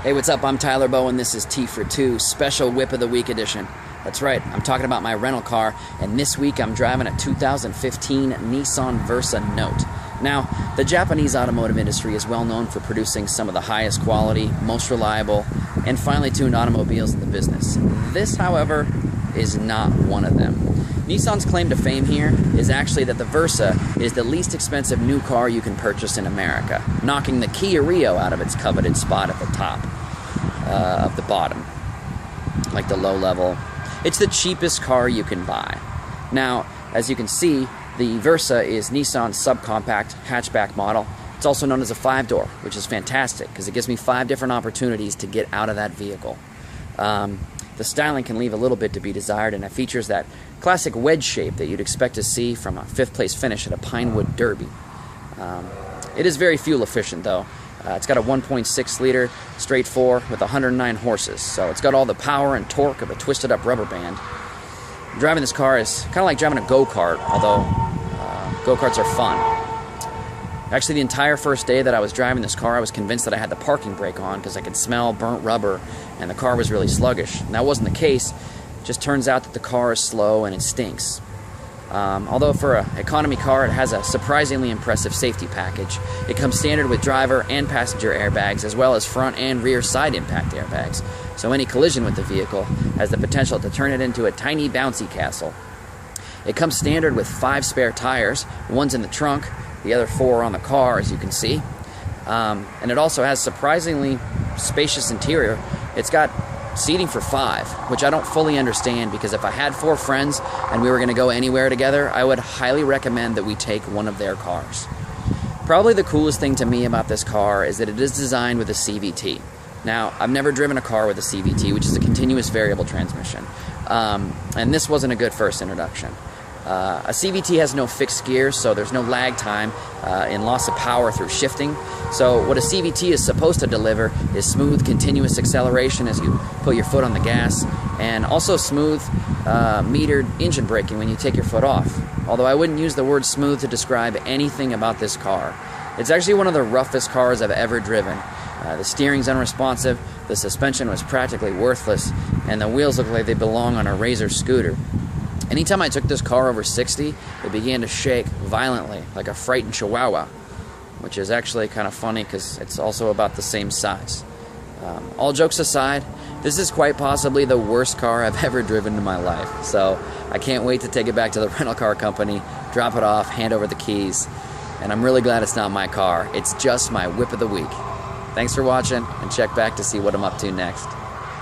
Hey, what's up? I'm Tyler Boeh, and this is T for Two, Special Whip of the Week edition. That's right, I'm talking about my rental car, and this week I'm driving a 2015 Nissan Versa Note. Now, the Japanese automotive industry is well known for producing some of the highest quality, most reliable, and finely tuned automobiles in the business. This, however, is not one of them. Nissan's claim to fame here is actually that the Versa is the least expensive new car you can purchase in America, knocking the Kia Rio out of its coveted spot at the top of the bottom, like the low level. It's the cheapest car you can buy. Now, as you can see, the Versa is Nissan's subcompact hatchback model. It's also known as a 5-door, which is fantastic because it gives me 5 different opportunities to get out of that vehicle. The styling can leave a little bit to be desired, and it features that classic wedge shape that you'd expect to see from a 5th place finish at a Pinewood Derby. It is very fuel efficient though. It's got a 1.6 liter straight 4 with 109 horses, so it's got all the power and torque of a twisted up rubber band. Driving this car is kind of like driving a go-kart, although go-karts are fun. Actually, the entire first day that I was driving this car, I was convinced that I had the parking brake on because I could smell burnt rubber and the car was really sluggish. And that wasn't the case. It just turns out that the car is slow and it stinks. Although for an economy car, it has a surprisingly impressive safety package. It comes standard with driver and passenger airbags, as well as front and rear side impact airbags. So any collision with the vehicle has the potential to turn it into a tiny bouncy castle. It comes standard with 5 spare tires. One's in the trunk, the other 4 are on the car, as you can see. And it also has surprisingly spacious interior. It's got seating for 5, which I don't fully understand, because if I had 4 friends and we were going to go anywhere together, I would highly recommend that we take one of their cars. Probably the coolest thing to me about this car is that it is designed with a CVT. Now, I've never driven a car with a CVT, which is a continuous variable transmission, and this wasn't a good first introduction. A CVT has no fixed gears, so there's no lag time in loss of power through shifting. So what a CVT is supposed to deliver is smooth, continuous acceleration as you put your foot on the gas, and also smooth, metered engine braking when you take your foot off. Although I wouldn't use the word smooth to describe anything about this car. It's actually one of the roughest cars I've ever driven. The steering's unresponsive, the suspension was practically worthless, and the wheels look like they belong on a Razor scooter. Anytime I took this car over 60, it began to shake violently, like a frightened chihuahua, which is actually kind of funny because it's also about the same size. All jokes aside, this is quite possibly the worst car I've ever driven in my life, so I can't wait to take it back to the rental car company, drop it off, hand over the keys, and I'm really glad it's not my car. It's just my whip of the week. Thanks for watching, and check back to see what I'm up to next.